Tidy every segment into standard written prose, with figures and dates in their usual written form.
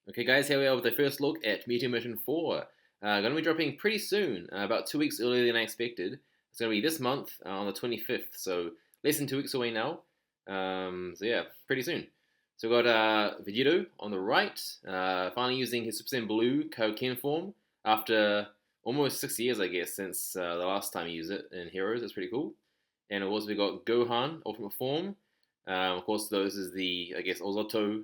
Okay guys, here we are with the first look at Meteor Mission 4. Going to be dropping pretty soon, about 2 weeks earlier than I expected. It's going to be this month on the 25th, so less than 2 weeks away now. So yeah, pretty soon. So we've got Vegito on the right, finally using his Super Saiyan Blue Kaioken form after almost 6 years, I guess, since the last time he used it in Heroes. That's pretty cool. And of course we got Gohan, Ultimate Form. Of course, this is the, I guess, Ozoto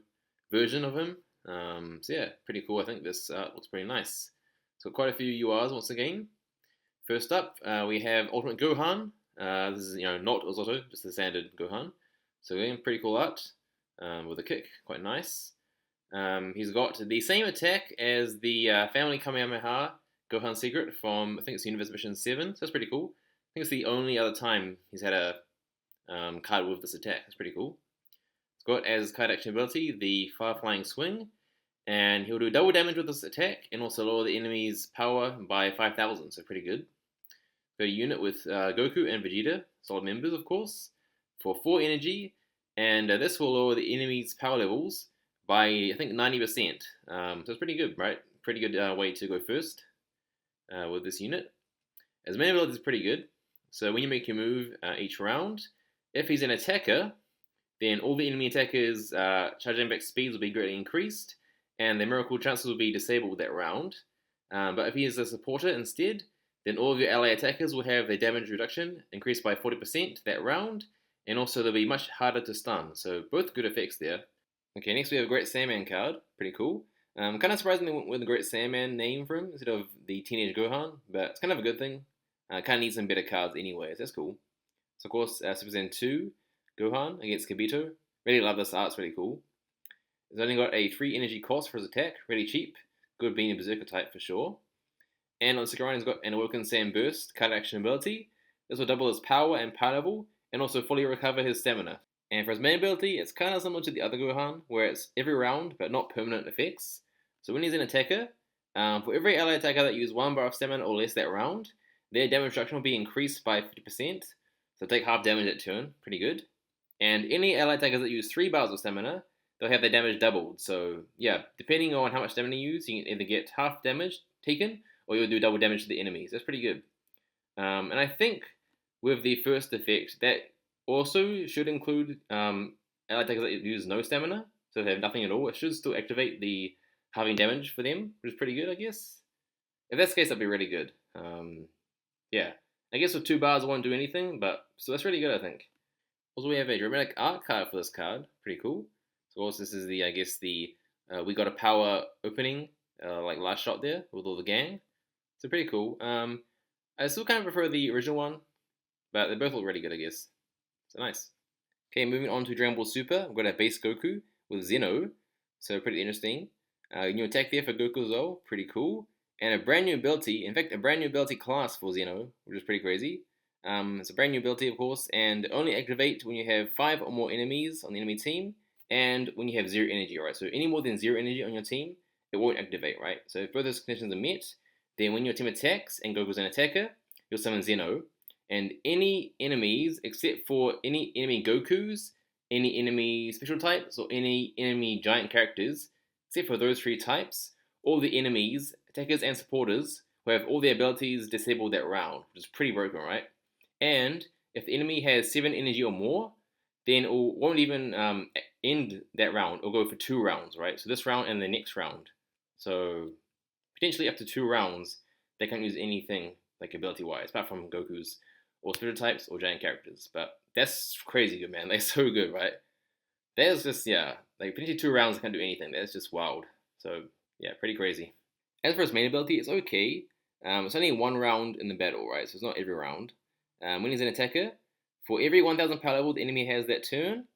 version of him. So yeah, pretty cool. I think this looks pretty nice. So quite a few URs once again. First up, we have Ultimate Gohan. This is not Ozoto, just the standard Gohan. So again, pretty cool art with a kick, quite nice. He's got the same attack as the Family Kamehameha Gohan Secret from, I think it's Universe Mission 7, so that's pretty cool. I think it's the only other time he's had a card with this attack. That's pretty cool. It's got as card action ability the Fire Flying Swing, and he'll do double damage with this attack and also lower the enemy's power by 5,000, so pretty good. Got a unit with Goku and Vegeta, solid members of course, for 4 energy, and this will lower the enemy's power levels by I think 90%. So it's pretty good, right? Pretty good way to go first with this unit. His main ability is pretty good, so when you make your move each round, if he's an attacker, then all the enemy attackers' charging back speeds will be greatly increased, and their miracle chances will be disabled that round. But if he is a supporter instead, then all of your ally attackers will have their damage reduction increased by 40% that round, and also they'll be much harder to stun. So both good effects there. Okay, next we have a Great Saiyaman card. Pretty cool. Kind of surprising they went with the Great Saiyaman name for him instead of the Teenage Gohan, but it's kind of a good thing. Kind of need some better cards anyways. That's cool. So of course, Super Saiyan 2 Gohan against Kibito. Really love this art. It's really cool. He's only got a 3 energy cost for his attack. Really cheap. Good being a Berserker type for sure. And on the second round, he's got an Awoken Saiyan Burst card action ability. This will double his power and power level, and also fully recover his stamina. And for his main ability, it's kind of similar to the other Gohan, where it's every round, but not permanent effects. So when he's an attacker, for every ally attacker that uses 1 bar of stamina or less that round, their damage reduction will be increased by 50%. So take half damage that turn. Pretty good. And any ally attackers that use 3 bars of stamina, they'll have their damage doubled. So yeah, depending on how much stamina you use, you can either get half damage taken, or you'll do double damage to the enemies. That's pretty good. And I think with the first effect, that also should include ally attackers that use no stamina, so they have nothing at all. It should still activate the halving damage for them, which is pretty good, I guess. If that's the case, that'd be really good. Yeah, I guess with 2 bars, I won't do anything, but so that's really good, I think. Also, we have a dramatic art card for this card. Pretty cool. So, of course, this is the, I guess, the we got a power opening, like last shot there with all the gang. So pretty cool. I still kind of prefer the original one, but they both look really good, I guess. So nice. Okay, moving on to Dragon Ball Super. We've got a base Goku with Zeno. So pretty interesting. New attack there for Goku as well. Pretty cool. And a brand new ability. In fact, a brand new ability class for Zeno, which is pretty crazy. It's a brand new ability, of course, and only activate when you have 5 or more enemies on the enemy team, and when you have 0 energy, right? So any more than 0 energy on your team, it won't activate, right? So if both those conditions are met, then when your team attacks and Goku's an attacker, you'll summon Zeno, and any enemies except for any enemy Gokus, any enemy special types, or any enemy giant characters, except for those 3 types, all the enemies, attackers and supporters, who have all their abilities disabled that round, which is pretty broken, right? And if the enemy has 7 energy or more, then it won't even end that round. It'll go for 2 rounds, right? So this round and the next round. So potentially up to 2 rounds, they can't use anything like ability-wise, apart from Goku's or spirit types or giant characters. But that's crazy good, man. They're so good, right? That's just, yeah, like potentially 2 rounds, they can't do anything. That's just wild. So yeah, pretty crazy. As for his main ability, it's okay. It's only 1 round in the battle, right? So it's not every round. When he's an attacker, for every 1,000 power level the enemy has that turn,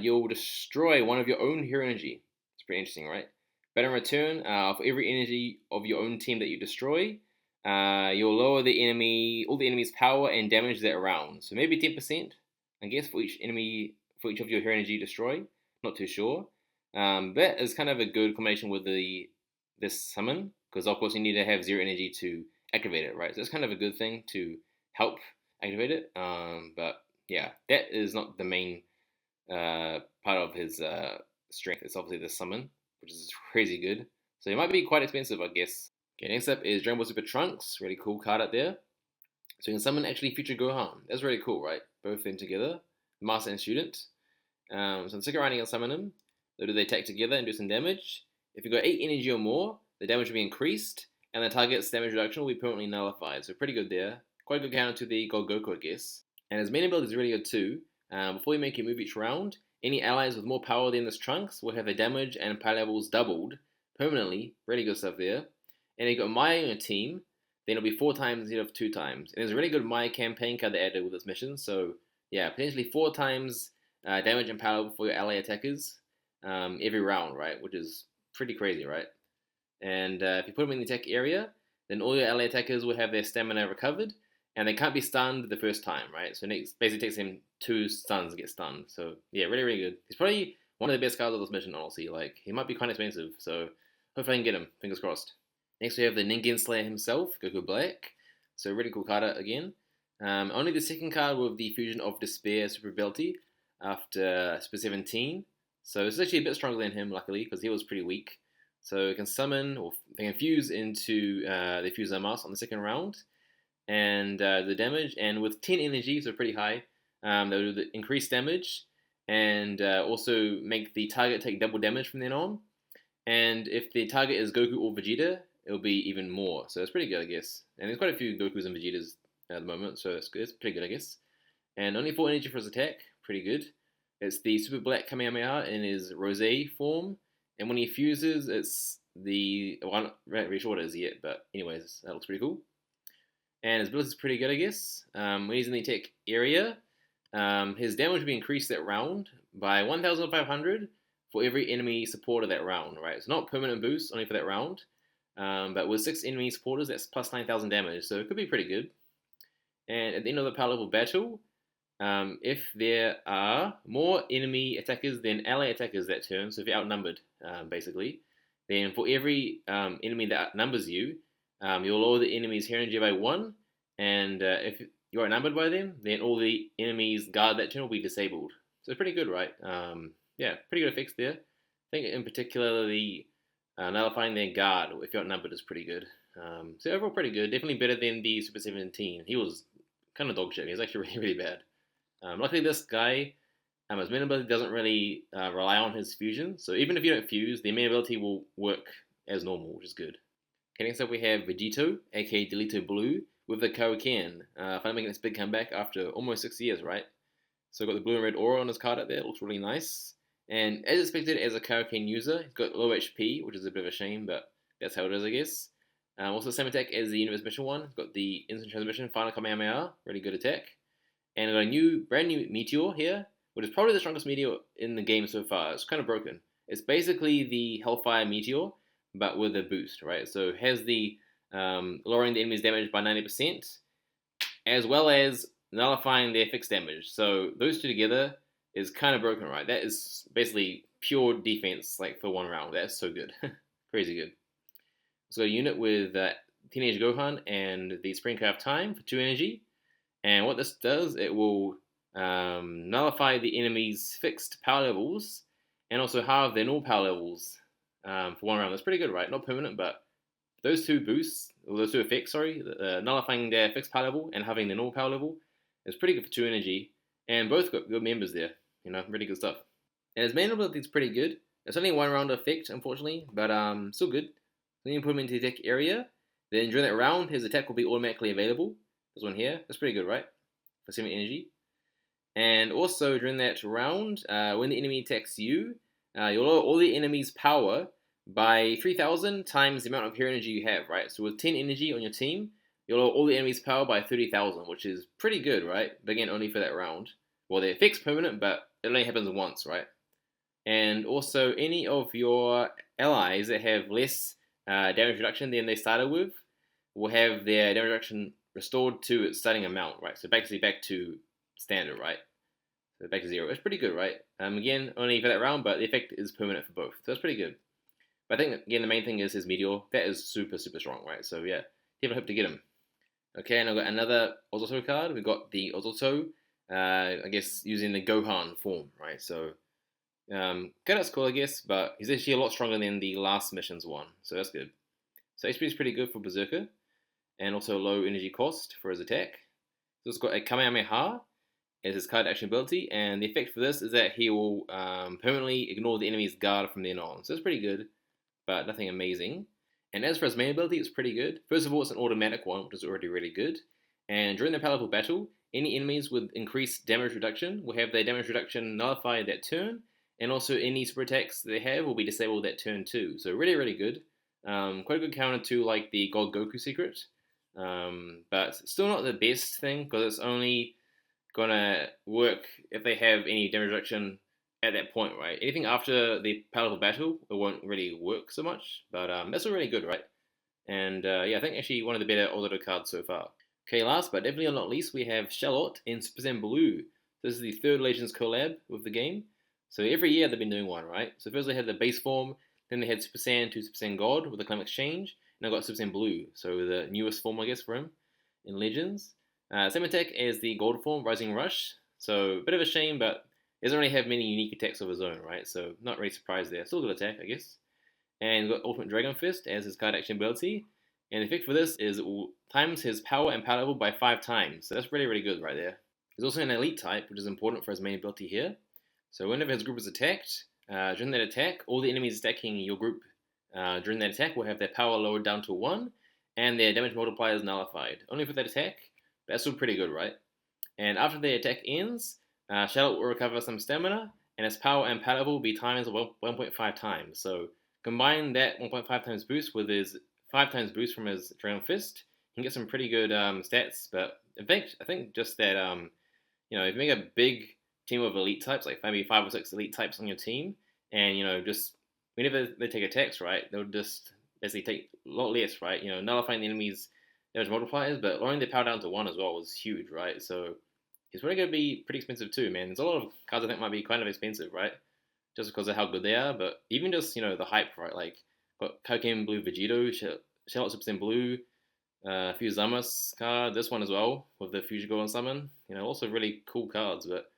you'll destroy one of your own hero energy. It's pretty interesting, right? But in return, for every energy of your own team that you destroy, you'll lower the enemy, all the enemy's power and damage that round. So maybe 10%, I guess, for each enemy, for each of your hero energy you destroy. Not too sure. That is kind of a good combination with this summon, because of course you need to have 0 energy to activate it, right? So it's kind of a good thing to help activate it. But yeah, that is not the main part of his strength. It's obviously the summon which is crazy good. So it might be quite expensive, I guess. Okay, next up is Dragon Ball Super Trunks. Really cool card out there. So you can summon actually future Gohan. That's really cool, right? Both of them together, master and student. So in the second round, you can summon them. They'll do their attack together and do some damage. If you've got 8 energy or more, the damage will be increased, and the target's damage reduction will be permanently nullified. So pretty good there. Quite a good counter to the Goku, I guess. And his main ability is really good too. Before you make your move each round, any allies with more power than this Trunks will have their damage and power levels doubled permanently. Really good stuff there. And if you've got Maya on your team, then it'll be 4 times instead of 2 times. And there's a really good Maya campaign card they added with this mission. So yeah, potentially 4 times damage and power for your ally attackers every round, right? Which is pretty crazy, right? And if you put them in the attack area, then all your ally attackers will have their stamina recovered, and they can't be stunned the first time, right? So it basically takes them 2 stuns to get stunned. So yeah, really, really good. He's probably one of the best cards of this mission, honestly. Like, he might be quite expensive, so hopefully I can get him. Fingers crossed. Next we have the Ningen Slayer himself, Goku Black. So really cool card again. Only the second card with the Fusion of Despair super ability after Super 17. So it's actually a bit stronger than him, luckily, because he was pretty weak. So it can summon, or they can fuse into the Fuse Zamasu on the second round. And the damage, and with 10 energy, so pretty high, they'll do the increased damage, and also make the target take double damage from then on. And if the target is Goku or Vegeta, it'll be even more. So it's pretty good, I guess. And there's quite a few Gokus and Vegetas at the moment, so it's good. It's pretty good, I guess. And only 4 energy for his attack, pretty good. It's the Super Black Kamehameha in his Rose form, and when he fuses, it's the well, I'm not really sure what it is yet, but anyways, that looks pretty cool. And his ability is pretty good, I guess. When he's in the attack area, his damage will be increased that round by 1,500 for every enemy supporter that round, right? It's not permanent boost, only for that round. But with 6 enemy supporters, that's plus 9,000 damage, so it could be pretty good. And at the end of the power level battle, if there are more enemy attackers than ally attackers that turn, so if you're outnumbered, basically, then for every enemy that outnumbers you, you'll lower the enemy's energy by 1, and if you're outnumbered by them, then all the enemies guard that turn will be disabled. So it's pretty good, right? Yeah, pretty good effects there. I think in particular the nullifying their guard if you're outnumbered is pretty good. So overall pretty good. Definitely better than the Super 17. He was kind of dog shit. He was actually really, really bad. Luckily this guy, his main ability doesn't really rely on his fusion. So even if you don't fuse, the main ability will work as normal, which is good. Okay, next up we have Vegito, aka Vegito Blue, with the Kaioken. Finally making this big comeback after almost 6 years, right? So got the blue and red aura on his card out there. It looks really nice. And as expected, as a Kaioken user, he's got low HP, which is a bit of a shame, but that's how it is, I guess. Also, same attack as the Universe Mission one. He's got the Instant Transmission, Final Kamehameha, really good attack. And I've got a brand new Meteor here, which is probably the strongest Meteor in the game so far. It's kind of broken. It's basically the Hellfire Meteor, but with a boost, right? So it has the lowering the enemy's damage by 90%, as well as nullifying their fixed damage. So those two together is kind of broken, right? That is basically pure defense, like for 1 round. That's so good, crazy good. So a unit with Teenage Gohan and the Springcraft Time for 2 energy, and what this does, it will nullify the enemy's fixed power levels, and also halve their normal power levels for 1 round. That's pretty good, right? Not permanent, but those 2 boosts, or those 2 effects, sorry, nullifying their fixed power level and having their normal power level, is pretty good for 2 energy, and both got good members there. You know, really good stuff. And his main ability is pretty good. It's only a 1 round effect, unfortunately, but still good. Then you put him into the attack area. Then during that round, his attack will be automatically available. This one here, that's pretty good, right? For 7 energy. And also during that round, when the enemy attacks you, you'll lower all the enemy's power by 3,000 times the amount of hero energy you have, right? So with 10 energy on your team, you'll lower all the enemy's power by 30,000, which is pretty good, right? But again, only for that round. Well, the effect's permanent, but it only happens once, right? And also, any of your allies that have less damage reduction than they started with will have their damage reduction restored to its starting amount, right? So basically back to standard, right? So back to 0. It's pretty good, right? Again, only for that round, but the effect is permanent for both. So it's pretty good. But I think, again, the main thing is his Meteor. That is super, super strong, right? So yeah, definitely hope to get him. Okay, and I've got another Ozoto card. We've got the Ozoto, I guess, using the Gohan form, right? So Cadet's cool, I guess, but he's actually a lot stronger than the last mission's one, so that's good. So HP is pretty good for Berserker, and also low energy cost for his attack. So it's got a Kamehameha as his card action ability, and the effect for this is that he will permanently ignore the enemy's guard from then on. So it's pretty good, but nothing amazing. And as for his main ability, it's pretty good. First of all, it's an automatic one, which is already really good. And during the palatable battle, any enemies with increased damage reduction will have their damage reduction nullified that turn, and also any super attacks they have will be disabled that turn too. So really, really good. Quite a good counter to like the God Goku secret, but still not the best thing because it's only gonna work if they have any damage reduction at that point, right? Anything after the palatable battle, it won't really work so much. But that's all really good, right? And yeah, I think actually one of the better Orlando cards so far. Okay, last but definitely not least, we have Charlotte in Super Saiyan Blue. This is the third Legends collab with the game. So every year they've been doing one, right? So first they had the base form, then they had Super Saiyan to Super Saiyan God with the Climb Exchange, and I got Super Saiyan Blue, so the newest form, I guess, for him in Legends. Same attack as the Gold form, Rising Rush. So a bit of a shame, but he doesn't really have many unique attacks of his own, right? So not really surprised there. Still a good attack, I guess. And got Ultimate Dragon Fist as his card action ability. And the effect for this is it will times his power and power level by 5 times. So that's really, really good right there. He's also an elite type, which is important for his main ability here. So whenever his group is attacked, during that attack, all the enemies attacking your group during that attack will have their power lowered down to 1, and their damage multiplier is nullified. Only for that attack, but that's still pretty good, right? And after the attack ends, Charlotte will recover some stamina, and his power and power level will be times 1.5 times. So combine that 1.5 times boost with his 5 times boost from his Dragon Fist, you can get some pretty good stats. But in fact, I think just that if you make a big team of elite types, like maybe 5 or 6 elite types on your team, and just whenever they take attacks, right, they'll just basically take a lot less, right? Nullifying the enemy's damage multipliers, but lowering their power down to 1 as well was huge, right? So he's probably going to be pretty expensive too, man. There's a lot of cards I think might be kind of expensive, right? Just because of how good they are, but even just the hype, right? Like got Goku and Blue Vegito, Charlotte Super Saiyan Blue, a few Zamasu cards, this one as well with the Fusion Gohan summon. Also really cool cards, but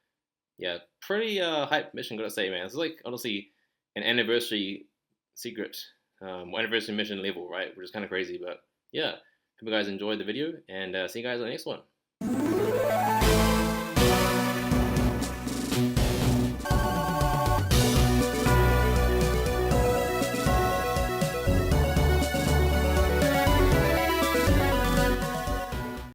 yeah, pretty hype mission, gotta say, man. It's like honestly an anniversary secret, anniversary mission level, right? Which is kind of crazy, but yeah. Hope you guys enjoyed the video, and see you guys on the next one.